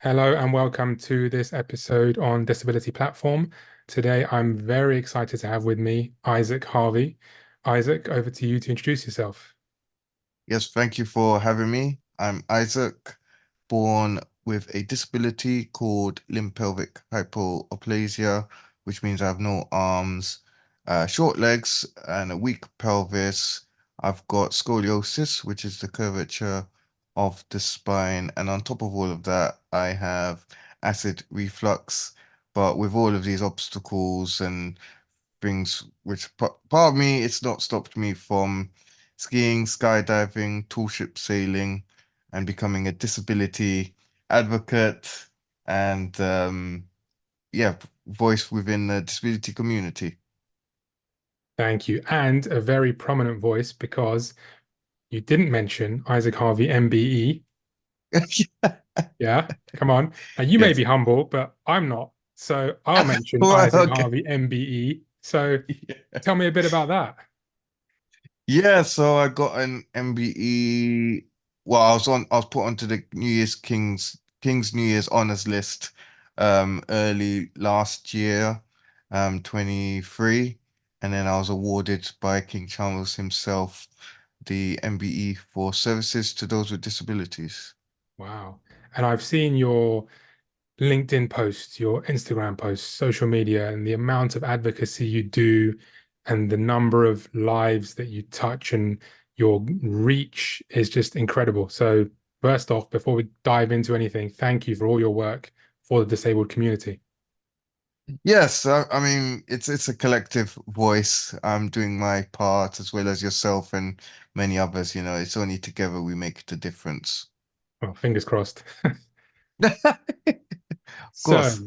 Hello and welcome to this episode on Disability Platform. Today, I'm very excited to have with me Isaac Harvey. Isaac, over to you to introduce yourself. Yes, thank you for having me. I'm Isaac, born with a disability called limb pelvic hypoplasia, which means I have no arms, short legs, and a weak pelvis. I've got scoliosis, which is the curvature of the spine. And on top of all of that, I have acid reflux. But with all of these obstacles and things which part of me, it's not stopped me from skiing, skydiving, tall ship sailing, and becoming a disability advocate and yeah, voice within the disability community. Thank you. And a very prominent voice because you didn't mention Isaac Harvey MBE. Yeah, come on. Now, you may be Yes. humble, but I'm not. So I'll mention Right, Isaac okay. Harvey MBE. So tell me a bit about that. Yeah, so I got an MBE. Well, I was put onto the King's New Year's honors list early last year, 23. And then I was awarded by King Charles himself the MBE for services to those with disabilities. Wow. And I've seen your LinkedIn posts, your Instagram posts, social media, and the amount of advocacy you do, and the number of lives that you touch, and your reach is just incredible. So, first off, before we dive into anything, thank you for all your work for the disabled community. Yes, I mean it's a collective voice. I'm doing my part as well as yourself and many others, it's only together we make the difference. Well, fingers crossed. Of So, course.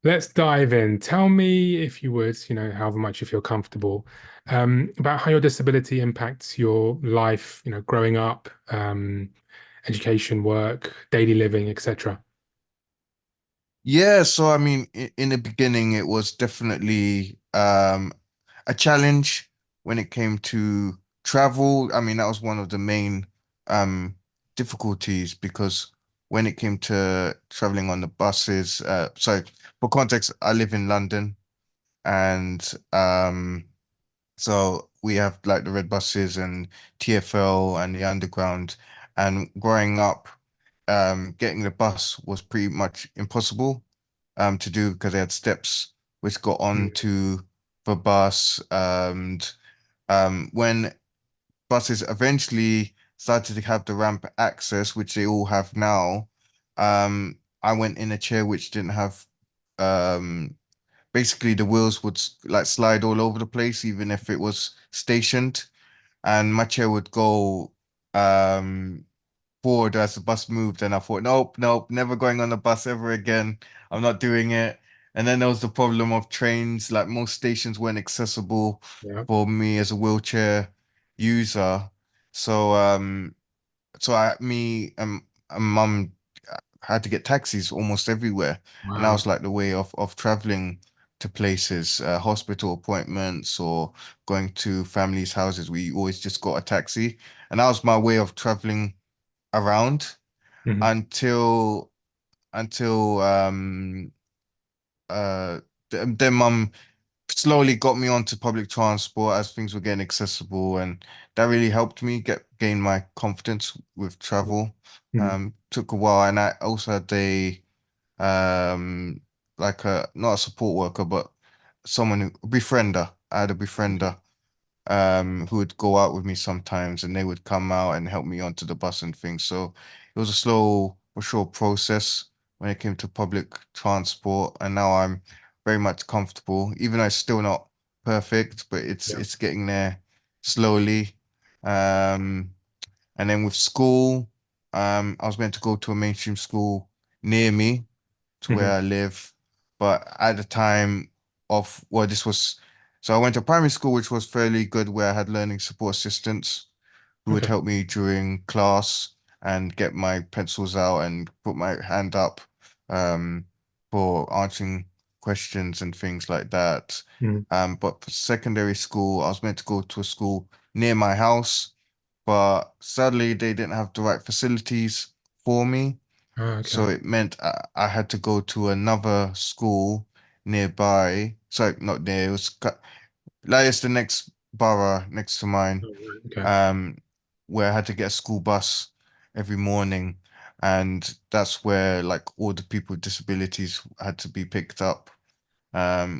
let's dive in. Tell me, if you would, however much you feel comfortable, about how your disability impacts your life, growing up, education, work, daily living, etc. Yeah, so I mean, in the beginning, it was definitely a challenge when it came to travel. I mean, that was one of the main um, difficulties because when it came to traveling on the buses, so for context, I live in London and so we have like the red buses and TFL and the underground. And growing up, getting the bus was pretty much impossible to do because they had steps which got Mm. onto the bus. And when buses eventually started to have the ramp access, which they all have now, I went in a chair which didn't have um basically the wheels would like slide all over the place, even if it was stationed, and my chair would go um forward as the bus moved. And I thought, nope, nope, never going on the bus ever again. I'm not doing it. And then there was the problem of trains, like most stations weren't accessible Yeah. for me as a wheelchair user. So so me and mum had to get taxis almost everywhere, and that was Wow. like the way of traveling to places, hospital appointments or going to families' houses. We always just got a taxi, and that was my way of traveling around Mhm. until until uh then mum slowly got me onto public transport as things were getting accessible, and that really helped me gain my confidence with travel. Mhm. Took a while, and I also had a um like a not a support worker, but someone who a befriender. I had a befriender who would go out with me sometimes, and they would come out and help me onto the bus and things. So it was a slow but sure process when it came to public transport, and now I'm very much comfortable, even though it's still not perfect, but Yeah. it's getting there slowly. Um, and then with school, I was meant to go to a mainstream school near me to where Mhm. I live. But at the time of, well, this was, so I went to primary school, which was fairly good, where I had learning support assistants who would Okay. help me during class and get my pencils out and put my hand up um, for answering questions and things like that. Mhm. But for secondary school, I was meant to go to a school near my house, but sadly, they didn't have the right facilities for me. Oh, So okay. it meant I had to go to another school nearby. Sorry, not near. It was like it's the next borough next to mine. Oh, right. Okay. Um, where I had to get a school bus every morning, and that's where like all the people with disabilities had to be picked up.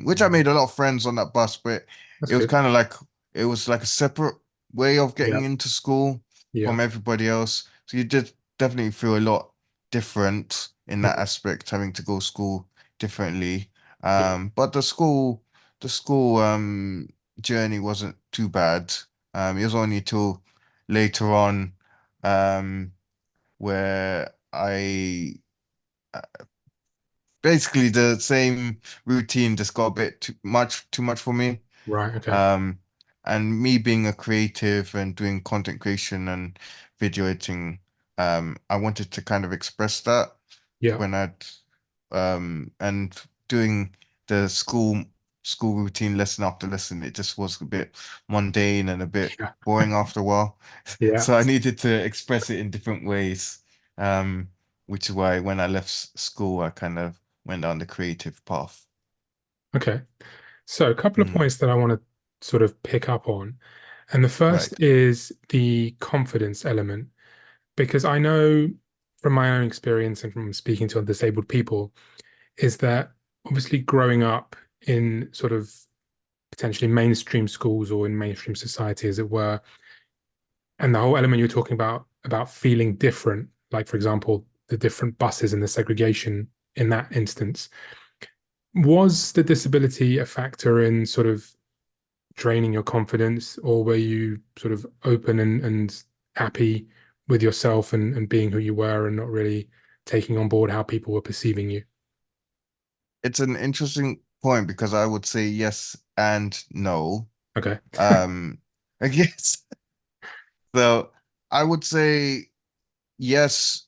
Which I Mm, made a lot of friends on that bus, but that's it was good. kind of like it was like a separate way of Yeah. getting into school Yeah. from everybody else. So you did definitely feel a lot different in that Mm, aspect, having to go school differently. yeah. But the school journey wasn't too bad. It was only till later on um where I basically the same routine just got a bit too much for me. Right. Okay. Um, and me being a creative and doing content creation and video editing, I wanted to kind of express that Yeah. when and doing the school routine lesson after lesson, it just was a bit mundane and a bit Yeah. boring after a while. Yeah. So I needed to express it in different ways. Um, which is why when I left school, I kind of went down the creative path. Okay. So a couple of Mm, points that I want to sort of pick up on. And the first right. is the confidence element, because I know from my own experience and from speaking to disabled people, is that obviously growing up in sort of potentially mainstream schools or in mainstream society, as it were, and the whole element you're talking about feeling different, like for example, the different buses and the segregation in that instance, was the disability a factor in sort of draining your confidence, or were you sort of open and happy with yourself and being who you were and not really taking on board how people were perceiving you? It's an interesting point because I would say yes and no. Okay. I guess so. I would say yes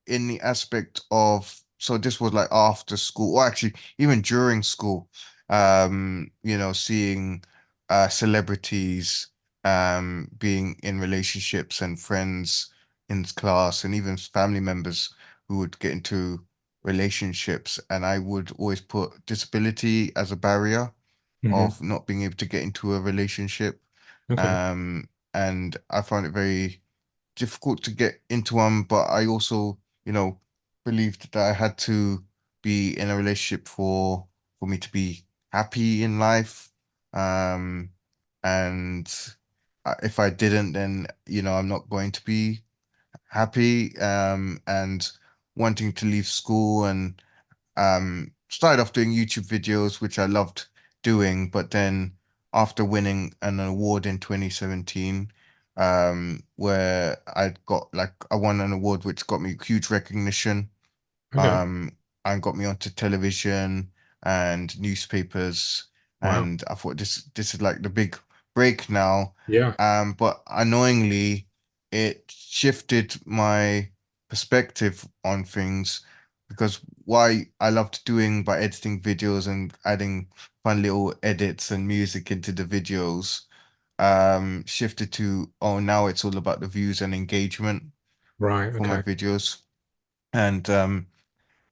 in the aspect of so this was like after school, or actually even during school. Seeing celebrities being in relationships and friends in class and even family members who would get into relationships, and I would always put disability as a barrier Hmm. of not being able to get into a relationship. Okay. And I found it very difficult to get into one, but I also, believed that I had to be in a relationship for me to be happy in life. Um, and if I didn't, then I'm not going to be happy. And wanting to leave school and started off doing YouTube videos, which I loved doing, but then after winning an award in 2017, where I won an award which got me huge recognition, Okay. um, and got me onto television and newspapers, Wow. and I thought this is like the big break now. Yeah. But annoyingly, it shifted my perspective on things because why I loved doing by editing videos and adding fun little edits and music into the videos, shifted to, oh, now it's all about the views and engagement Right. for my Okay. videos. And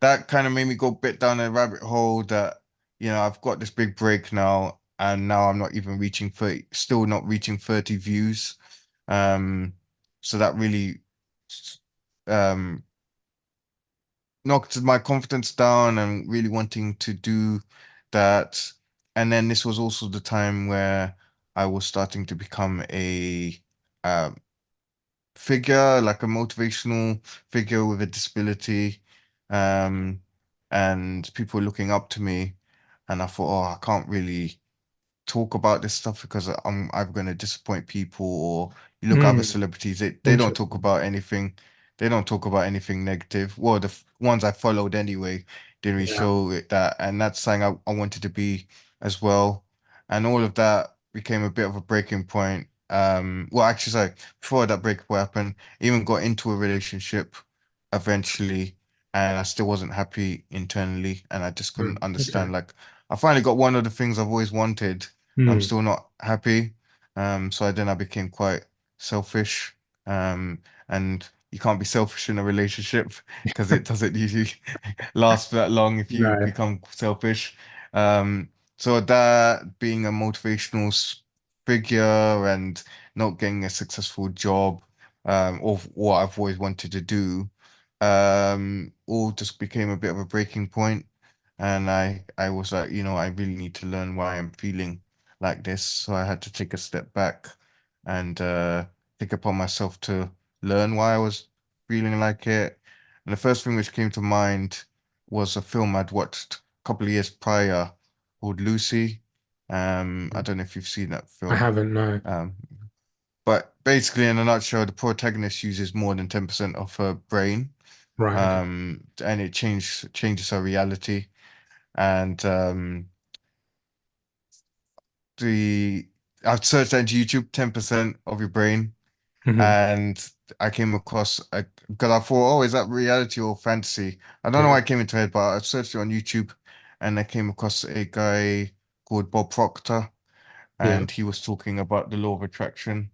that kind of made me go a bit down a rabbit hole that, I've got this big break now, and now I'm not even reaching 30, still not reaching 30 views. Um, so that really um knocked my confidence down and really wanting to do that. And then this was also the time where I was starting to become a um figure, like a motivational figure with a disability. Um, and people were looking up to me, and I thought, oh, I can't really talk about this stuff because I'm going to disappoint people. Or you look at other Mm, celebrities, they don't talk interesting. about anything. They don't talk about anything negative. Well, the ones I followed anyway didn't really Yeah. show it that, and that's something I wanted to be as well. And all of that became a bit of a breaking point. Well, actually, sorry, before that breaking point happened, I even got into a relationship eventually, and I still wasn't happy internally, and I just couldn't Mm, okay. understand. Like, I finally got one of the things I've always wanted. I'm Mm, still not happy. So then I became quite selfish. And you can't be selfish in a relationship because it doesn't usually last that long if you No. become selfish. Um, so that being a motivational figure and not getting a successful job, of what I've always wanted to do, all just became a bit of a breaking point. And I was like, I really need to learn why I'm feeling like this. So I had to take a step back and take upon myself to learn why I was feeling like it. And the first thing which came to mind was a film I'd watched a couple of years prior called Lucy. I don't know if you've seen that I film. haven't, no. Um, but basically, in a nutshell, the protagonist uses more than 10% of her brain, Right, okay. and it changes her reality. And the I've searched that into YouTube, 10% of your brain, Hmm. and I came across because I thought, oh, is that reality or fantasy? I don't know Yeah, why I came into it, but I searched it on YouTube, and I came across a guy called Bob Proctor, yeah. and he was talking about the law of attraction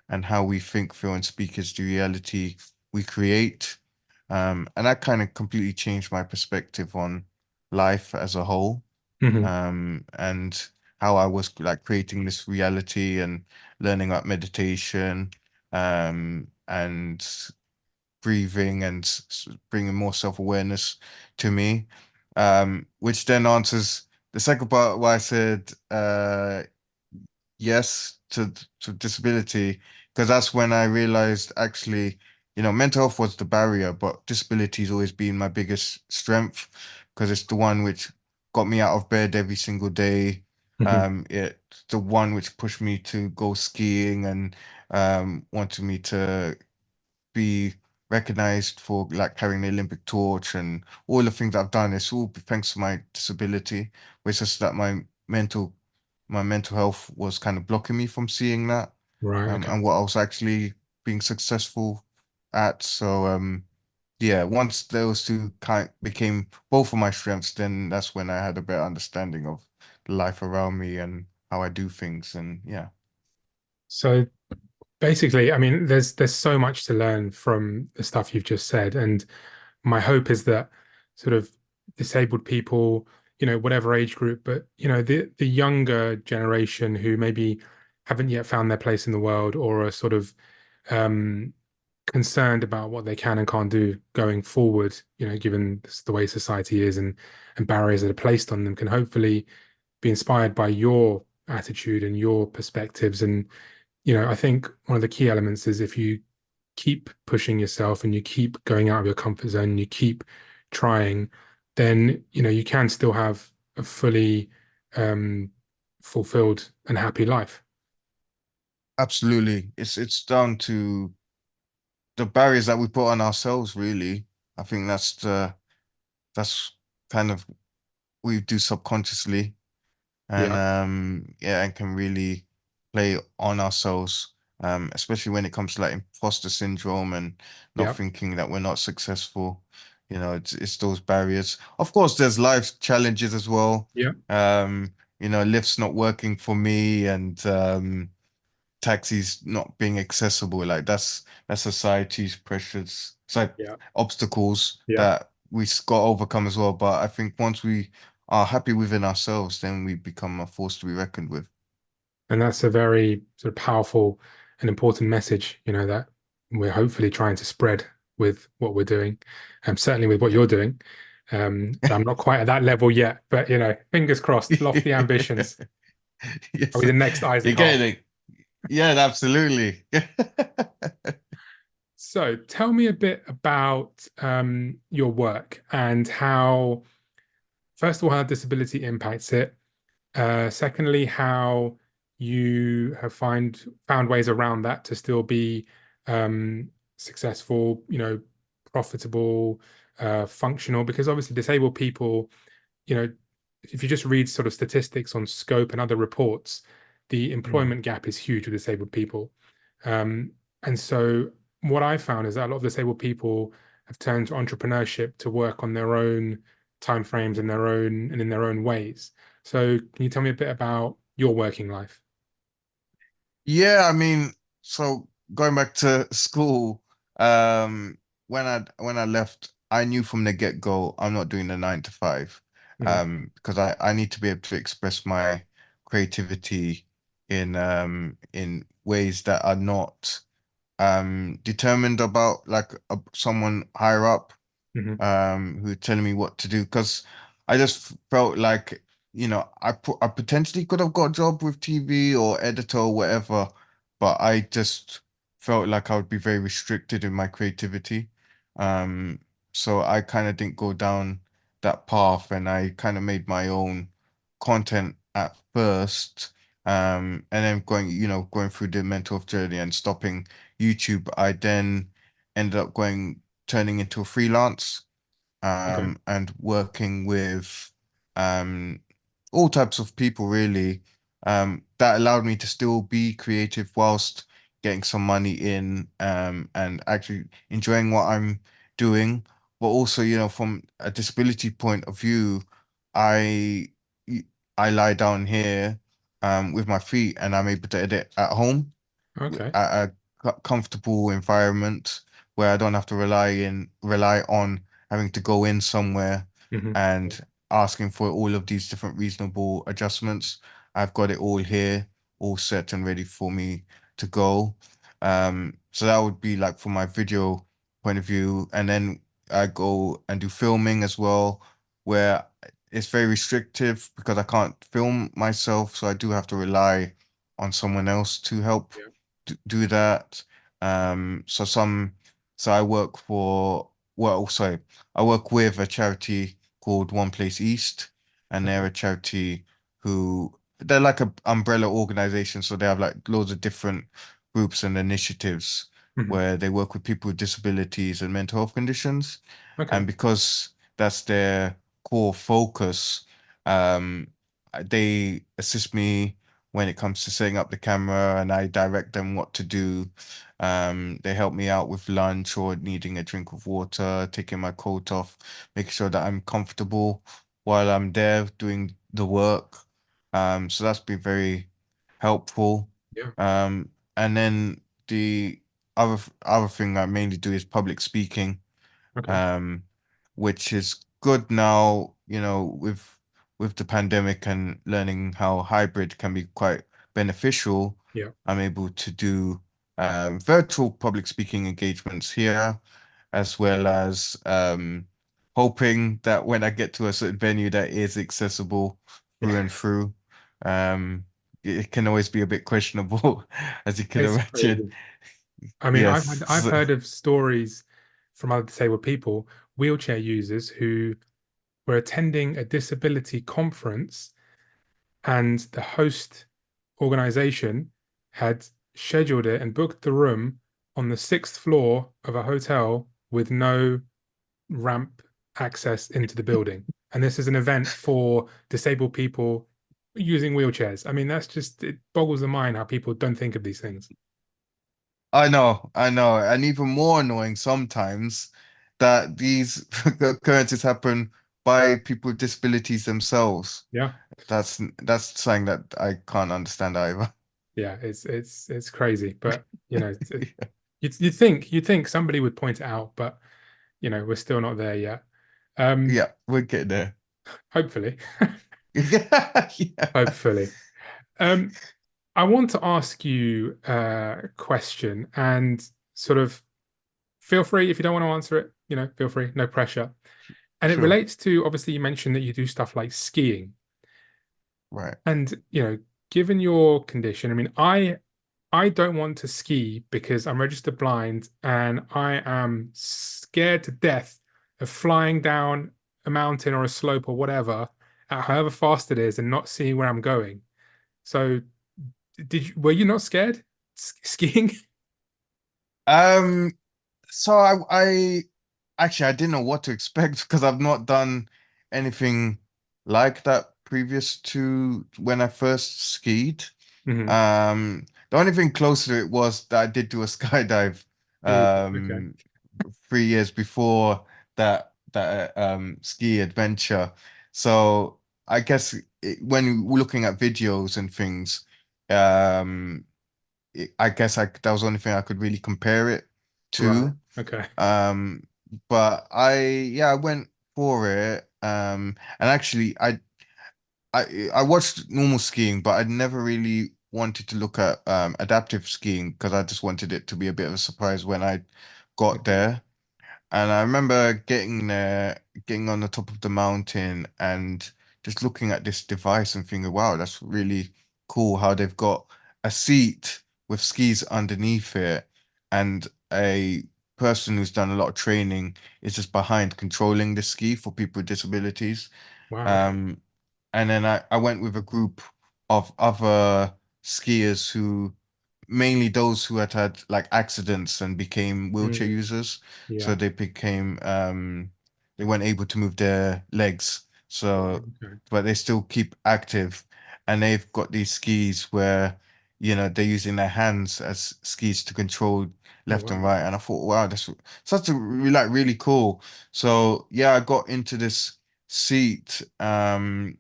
and how we think, feel, and speak is the reality we create. And that kind of completely changed my perspective on life as a whole, Hmm. and how I was like creating this reality and learning about meditation, and breathing and bringing more self-awareness to me, which then answers the second part why I said yes to disability, because that's when I realized actually, mental health was the barrier, but disability's always been my biggest strength because it's the one which got me out of bed every single day. Hmm. It's the one which pushed me to go skiing and wanted me to be recognized for like carrying the Olympic torch and all the things I've done. It's all thanks to my disability. It's just that my mental health was kind of blocking me from seeing that, Right, okay. and what I was actually being successful at. So yeah, once those two kind became both of my strengths, then that's when I had a better understanding of the life around me and how I do things. And yeah. So basically, I mean, there's so much to learn from the stuff you've just said, and my hope is that sort of disabled people, whatever age group, but the younger generation who maybe haven't yet found their place in the world or are sort of um, concerned about what they can and can't do going forward, given the way society is and barriers that are placed on them, can hopefully be inspired by your attitude and your perspectives. And I think one of the key elements is if you keep pushing yourself and you keep going out of your comfort zone and you keep trying, then you can still have a fully um, fulfilled and happy life. Absolutely. It's down to the barriers that we put on ourselves, really. I think that's kind of we do subconsciously, and Yeah, yeah, and can really play on ourselves, especially when it comes to like imposter syndrome and not yeah, thinking that we're not successful. It's those barriers. Of course, there's life challenges as well. yeah, Lift's not working for me, and taxis not being accessible. Like that's society's pressures, so yeah, obstacles yeah. that got to overcome as well. But I think once we are happy within ourselves, then we become a force to be reckoned with. And that's a very sort of powerful and important message, that we're hopefully trying to spread with what we're doing, and certainly with what you're doing. I'm not quite at that level yet, but fingers crossed, lofty ambitions. Are Yes, we the next you're Isaac Hart? getting it. Yeah, absolutely. So tell me a bit about your work and how, first of all, how disability impacts it. Secondly, how you have found ways around that to still be successful, profitable, functional, because obviously disabled people, you know, if you just read sort of statistics on Scope and other reports, the Mm. employment gap is huge with disabled people. Um, and so what I found is that a lot of disabled people have turned to entrepreneurship to work on their own timeframes and in their own ways. So can you tell me a bit about your working life? Yeah, I mean, so going back to school. Um, when I left, I knew from the get-go I'm not doing the 9 to 5. Hmm. Because I need to be able to express my creativity in ways that are not determined about like someone higher up Hmm. who telling me what to do because I just felt like I potentially could have got a job with TV or editor or whatever, but I just felt like I would be very restricted in my creativity. Um, so I kind of didn't go down that path, and I kind of made my own content at first. And then going through the mental health journey and stopping YouTube, I then ended up turning into a freelance Okay. and working with um, all types of people really. That allowed me to still be creative whilst getting some money in and actually enjoying what I'm doing. But also, from a disability point of view, I I lie down here with my feet and I'm able to edit at home Okay. at a comfortable environment where I don't have to rely on having to go in somewhere Hmm. and asking for all of these different reasonable adjustments. I've got it all here, all set and ready for me to go. So that would be like from my video point of view, and then I go and do filming as well, where it's very restrictive because I can't film myself, so I do have to rely on someone else to help Yeah. do that. So I work sorry, I work with a charity called One Place East, and they're Okay. a charity they're like a umbrella organization, so they have like loads of different groups and initiatives Hmm. where they work with people with disabilities and mental health conditions. Okay. And because that's their core focus, um, they assist me when it comes to setting up the camera and I direct them what to do. They help me out with lunch or needing a drink of water, taking my coat off, making sure that I'm comfortable while I'm there doing the work. So that's been very helpful. Yeah. And then the other thing I mainly do is public speaking, Okay. um, which is good now, with the pandemic and learning how hybrid can be quite beneficial. Yeah. I'm able to do virtual public speaking engagements here, as well as hoping that when I get to a certain venue that is accessible through Yeah. and through. Um, it can always be a bit questionable, as you can It's imagine. crazy. I mean, I've Yes. heard of stories from other disabled people, wheelchair users who were attending a disability conference, and the host organization had scheduled it and booked the room on the sixth floor of a hotel with no ramp access into the building. And this is an event for disabled people using wheelchairs. I mean, it boggles the mind how people don't think of these things. I know, and even more annoying sometimes that these occurrences happen by people with disabilities themselves. Yeah. That's something that I can't understand either. Yeah, it's crazy, but you'd think somebody would point it out, but we're still not there yet. Um, Yeah, we'll get there. hopefully, Yeah, hopefully. Um, I want to ask you a question, and sort of feel free if you don't want to answer it. Feel free, no pressure. And it sure. relates to, obviously, you mentioned that you do stuff like skiing, Right. and given your condition, I mean, I don't want to ski because I'm registered blind and I am scared to death of flying down a mountain or a slope or whatever, at however fast it is, and not seeing where I'm going. So, were you not scared skiing? Um, so I actually I didn't know what to expect because I've not done anything like that previous to when I first skied. Hmm. The only thing close to it was that I did do a skydive Jesus. Okay. um 3 years before that ski adventure. So I guess when we're looking at videos and things, I guess that was the only thing I could really compare it Right. too. Okay. Um, but I went for it. And actually I watched normal skiing, but I never really wanted to look at adaptive skiing because I just wanted it to be a bit of a surprise when I got Okay. there. And I remember getting there, getting on the top of the mountain and just looking at this device and thinking, wow, that's really cool how they've got a seat with skis underneath it and a person who's done a lot of training is just behind controlling the ski for people with disabilities. Wow. Okay. Um, and then I went with a group of other skiers who mainly those who had like accidents and became wheelchair Mm, users. So yeah. they became they weren't able to move their legs. Right. So Okay. but they still keep active and they've got these skis where they're using their hands as skis to control Oh, left and wow. right. And I thought, wow, that's such a really cool. So yeah, I got into this seat and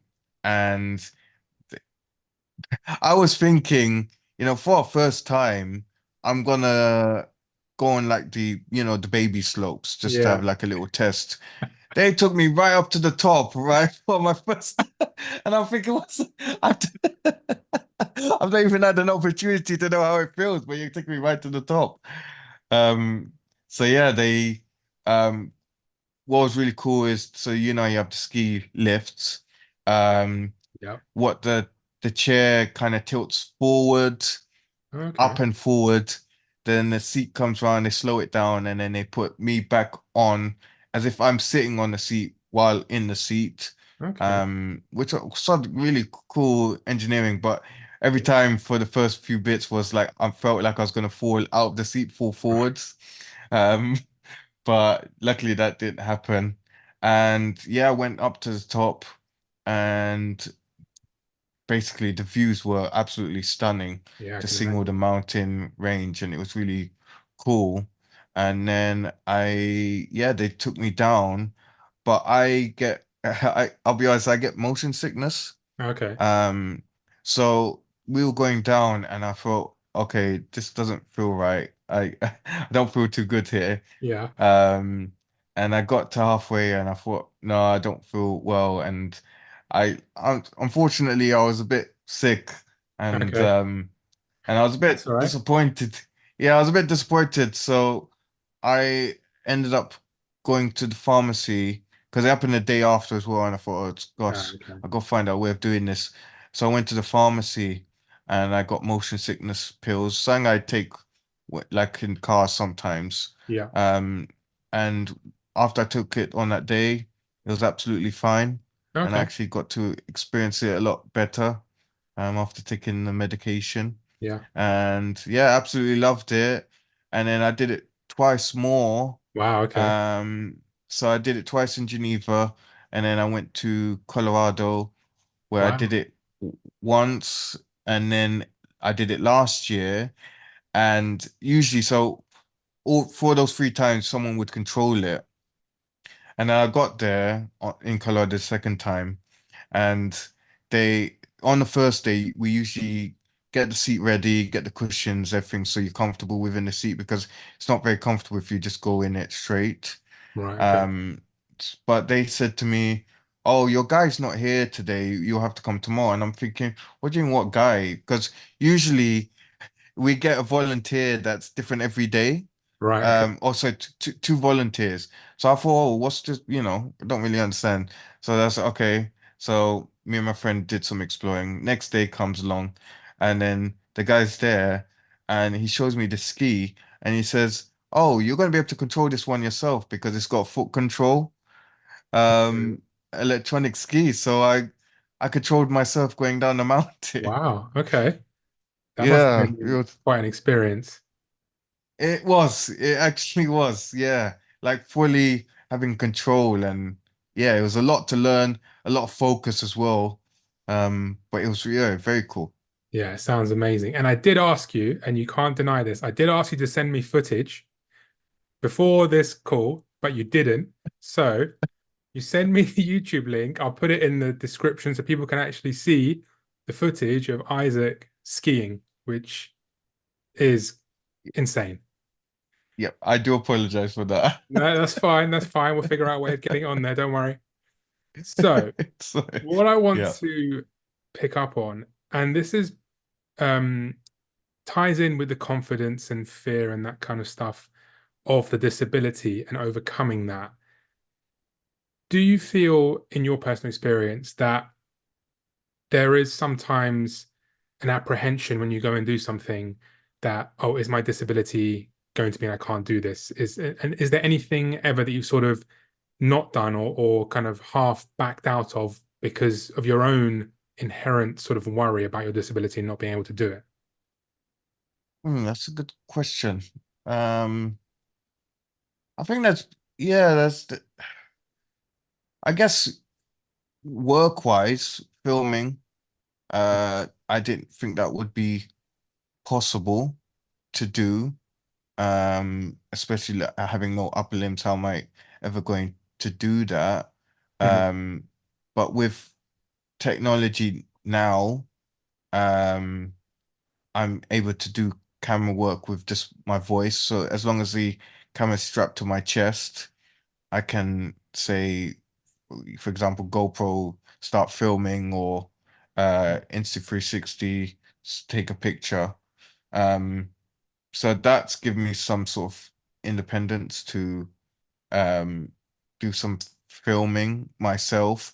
I was thinking, for a first time, I'm gonna go on like the baby slopes just to have Yeah. like a little test. They took me right up to the top, right, for my first, and I'm thinking, I've, I've not even had an opportunity to know how it feels, but you took me right to the top. Um, so yeah, um, what was really cool is, so you have the ski lifts. Um, Yeah. what the chair kind of tilts forward, Okay. up and forward. Then the seat comes around, they slow it down, and then they put me back on as if I'm sitting on the seat while in the seat. Okay. Which was some really cool engineering, but every Yeah. time for the first few bits was like I felt like I was gonna fall out of the seat, fall forwards. Um, but luckily that didn't happen. And yeah, I went up to the top and basically the views were absolutely stunning, Yeah, I just can seeing all the imagine. mountain range, and it was really cool. And then yeah, they took me down, but I'll be honest, I get motion sickness. Okay. Um, so we were going down, and I thought, okay, this doesn't feel right. I don't feel too good here. Yeah. Um, and I got to halfway and I thought, no, I don't feel well. And unfortunately, I was a bit sick and Okay. um, and I was a That's bit all right. disappointed. Yeah, I was a bit disappointed. So I ended up going to the pharmacy because it happened the day after as well. And I thought, oh, gosh, Okay. I got to find out a way of doing this. So I went to the pharmacy and I got motion sickness pills, something I take like in cars sometimes. Yeah. Um, and after I took it on that day, it was absolutely fine. And I Okay. actually got to experience it a lot better after taking the medication. Yeah. And yeah, absolutely loved it. And then I did it twice more. Wow. Okay. Um, so I did it twice in Geneva, and then I went to Colorado where I did Wow. it once, and then I did it last year. And usually, so all for those 3 times, someone would control it. And then I got there in Colorado the second time, and they on the first day we usually get the seat ready, get the cushions, everything, so you're comfortable within the seat because it's not very comfortable if you just go in it straight. Right. Okay. Um, but they said to me, "Oh, your guy's not here today. You'll have to come tomorrow." And I'm thinking, "What do you mean, what guy?" Because usually we get a volunteer that's different every day. Right. Okay. Also two volunteers. So I thought, oh, what's this? I don't really understand. So that's okay. So me and my friend did some exploring. Next day comes along, and then the guy's there, and he shows me the ski, and he says, "Oh, you're gonna be able to control this one yourself because it's got foot control, Okay. um, electronic ski." So I controlled myself going down the mountain. Wow. Okay. That must have Yeah, been quite an experience. it actually was, yeah. Like fully having control and yeah, it was a lot to learn, a lot of focus as well. But it was yeah, very cool. Yeah, it sounds amazing. And I did ask you, and you can't deny this, I did ask you to send me footage before this call, but you didn't. So you send me the YouTube link. I'll put it in the description so people can actually see the footage of Isaac skiing, which is insane. Yep, I do apologize for that. No, that's fine. That's fine. We'll figure out a way of getting it on there. Don't worry. So, So, what I want yeah. to pick up on, and this is um ties in with the confidence and fear and that kind of stuff of the disability and overcoming that. Do you feel, in your personal experience, that there is sometimes an apprehension when you go and do something that, oh, is my disability going to mean I can't do this? And is there anything ever that you've sort of not done or kind of half backed out of because of your own inherent sort of worry about your disability and not being able to do it? That's a good question. Um, I think that's yeah, I guess work-wise, filming, I didn't think that would be possible to do. Especially having no upper limbs, how am I ever going to do that? Mhm. Um, but with technology now, um, I'm able to do camera work with just my voice. So as long as the camera's strapped to my chest, I can say, for example, GoPro start filming or Insta360 take a picture. Um, so that's given me some sort of independence to um do some filming myself.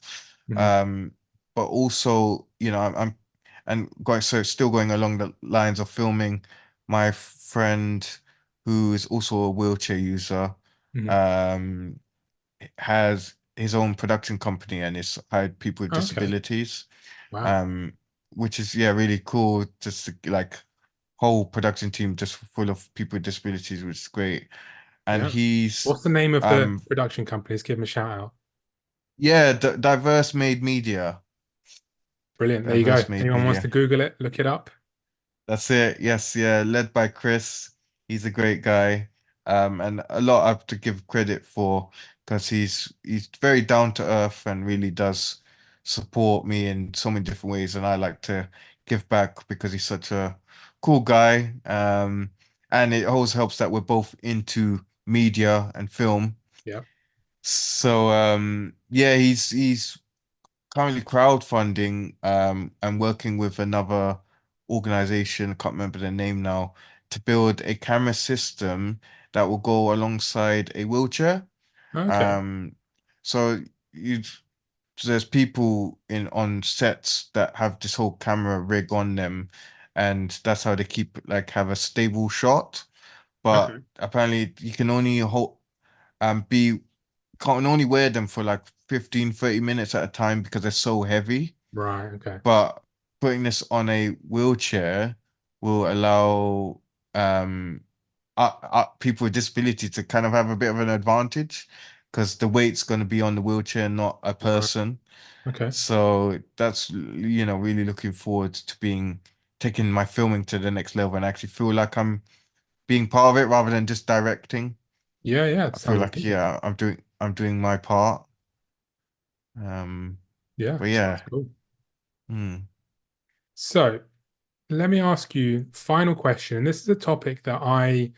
Mhm. Um, but also, I'm and going so still going along the lines of filming, my friend who is also a wheelchair user, Mhm. um, has his own production company and is hired people with Okay. disabilities. Wow. Um, which is yeah, really cool. Just like whole production team just full of people with disabilities, which is great. And Yeah. he's What's the name of the um production companies? Give them a shout out. yeah, D Diverse Made Media. Brilliant. There you go. Diverse Made Anyone wants to Media. Google it, look it up. That's it. Yes, yeah, led by Chris. He's a great guy. And a lot I have to give credit for because he's very down to earth and really does support me in so many different ways. And I like to give back because he's such a cool guy. And it always helps that we're both into media and film. Yeah. So yeah, he's currently crowdfunding and working with another organization, I can't remember the name now, to build a camera system that will go alongside a wheelchair. Okay. Um, so you there's people in on sets that have this whole camera rig on them, and that's how they keep like have a stable shot. But Okay. apparently you can only hold be can only wear them for like 15, 30 minutes at a time because they're so heavy. Right. Okay. But putting this on a wheelchair will allow people with disability to kind of have a bit of an advantage because the weight's going to be on the wheelchair, not a Right. person. Okay. So that's, really looking forward to being taking my filming to the next level and actually feel like I'm being part of it rather than just directing. Yeah. Yeah. It I feel sounds like, amazing. yeah, I'm doing my part. Um, Yeah. but Sounds yeah. cool. Hmm. So let me ask you final question. And this is a topic that I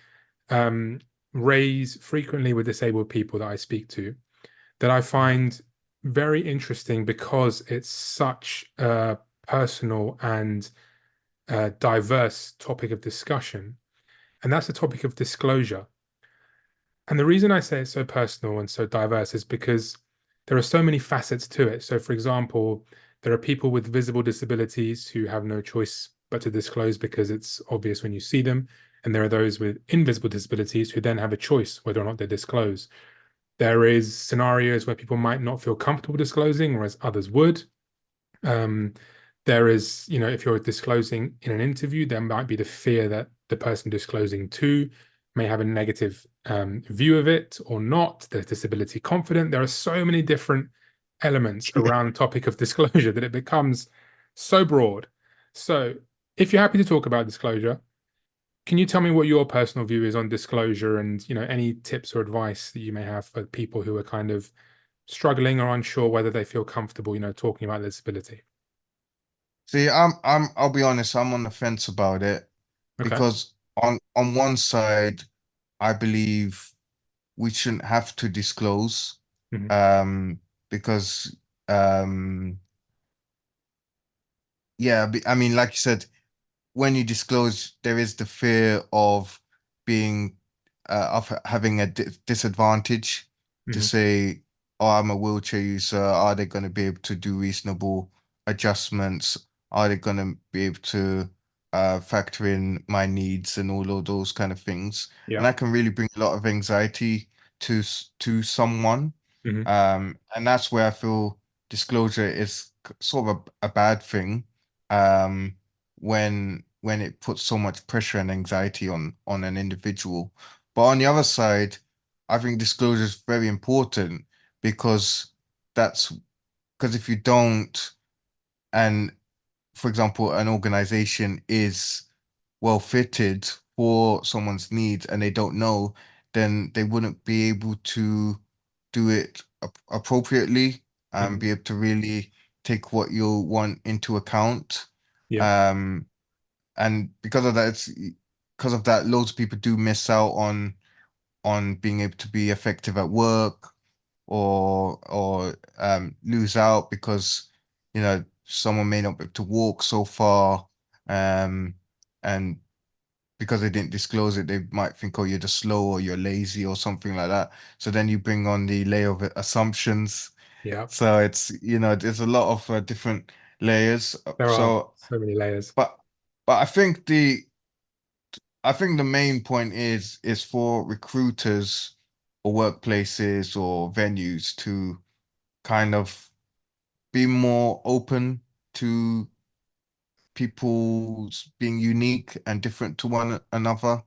um, raise frequently with disabled people that I speak to, that I find very interesting because it's such a personal and diverse topic of discussion. And that's the topic of disclosure. And the reason I say it's so personal and so diverse is because there are so many facets to it. So, for example, there are people with visible disabilities who have no choice but to disclose because it's obvious when you see them. And there are those with invisible disabilities who then have a choice whether or not they disclose. There is scenarios where people might not feel comfortable disclosing, whereas others would. Um, there is, if you're disclosing in an interview, there might be the fear that the person disclosing to may have a negative view of it or not. There's disability confident. There are so many different elements around the topic of disclosure that it becomes so broad. So, if you're happy to talk about disclosure, can you tell me what your personal view is on disclosure and, any tips or advice that you may have for people who are kind of struggling or unsure whether they feel comfortable, talking about their disability? See, I'll be honest, I'm on the fence about it Okay. because on one side, I believe we shouldn't have to disclose, Hmm. um, because um, yeah, I mean, like you said, when you disclose, there is the fear of being of having a disadvantage to Hmm. say, "Oh, I'm a wheelchair user. Are they going to be able to do reasonable adjustments? Are they going to be able to factor in my needs and all of those kind of things?" And Yeah. that can really bring a lot of anxiety to to someone. Hmm. And that's where I feel disclosure is sort of a bad thing. Um, when it puts so much pressure and anxiety on an individual. But on the other side, I think disclosure is very important because that's because if you don't, and for example, an organization is well fitted for someone's needs and they don't know, then they wouldn't be able to do it appropriately and Hmm. be able to really take what you want into account. Yeah. Um, and because of that, because of that, loads of people do miss out on being able to be effective at work or lose out because someone may not be able to walk so far, um and because they didn't disclose it, they might think, oh, you're just slow or you're lazy or something like that. So then you bring on the layer of assumptions. Yeah. So there's a lot of different layers. There are So, so many layers. but I think the main point is for recruiters or workplaces or venues to kind of be more open to people being unique and different to one another,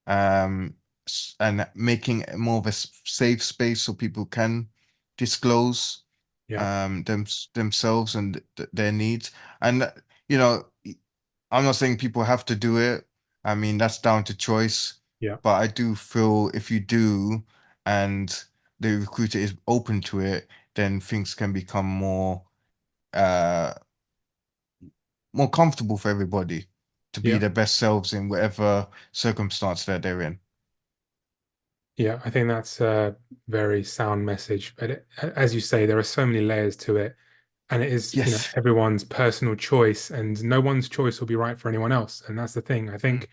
and making it more of a safe space so people can disclose Yeah. themselves and their needs. And you know, I'm not saying people have to do it. I mean, that's down to choice. Yeah. But I do feel if you do and the recruiter is open to it, then things can become uh more comfortable for everybody to be Yeah. their best selves in whatever circumstance that they're in. Yeah, I think that's a very sound message. But as you say, there are so many layers to it, and it is, Yes. everyone's personal choice, and no one's choice will be right for anyone else. And that's the thing. I Mm. think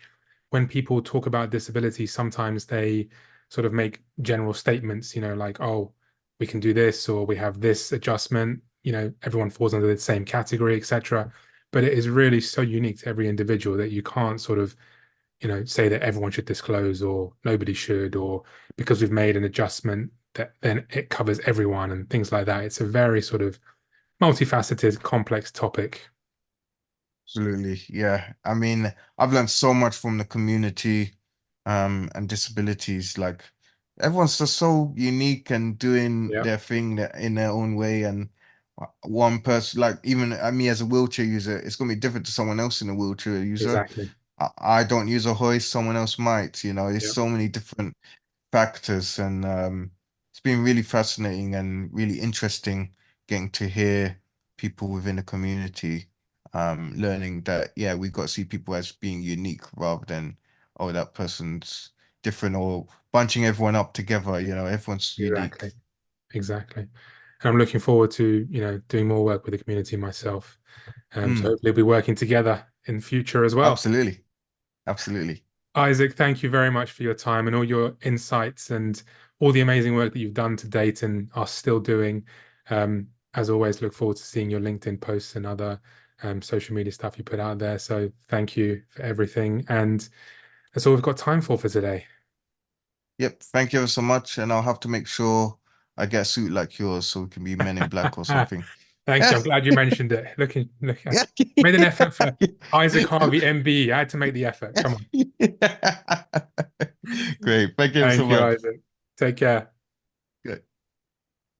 when people talk about disability, sometimes they sort of make general statements, like, oh, we can do this, or we have this adjustment, everyone falls under the same category, etc. But it is really so unique to every individual that you can't sort of say that everyone should disclose or nobody should, or because we've made an adjustment that then it covers everyone and things like that. It's a very sort of multifaceted, complex topic. Absolutely. Yeah. I mean, I've learned so much from the community, and disabilities. Like everyone's just so unique and doing Yeah, their thing in their own way. And one person, like even me as a wheelchair user, it's gonna be different to someone else in a wheelchair user. exactly. I don't use a hoist, someone else might, there's Yeah, so many different factors, and it's been really fascinating and really interesting getting to hear people within the community, learning that, yeah, we've got to see people as being unique rather than, oh, that person's different, or bunching everyone up together, everyone's unique. exactly. Exactly. And I'm looking forward to, doing more work with the community myself. So Mm, hopefully we'll be working together in future as well. absolutely. Absolutely. Isaac, thank you very much for your time and all your insights and all the amazing work that you've done to date and are still doing. As always, look forward to seeing your LinkedIn posts and other social media stuff you put out there. So thank you for everything. And that's all we've got time for today. Yep. Thank you ever so much. And I'll have to make sure I get a suit like yours so we can be Men in Black or something. Thank you. I'm glad you mentioned it. Look, I made an effort for Isaac Harvey MBE. I had to make the effort. Come on. Great. Thank you so Thank you, much. Isaac. Take care.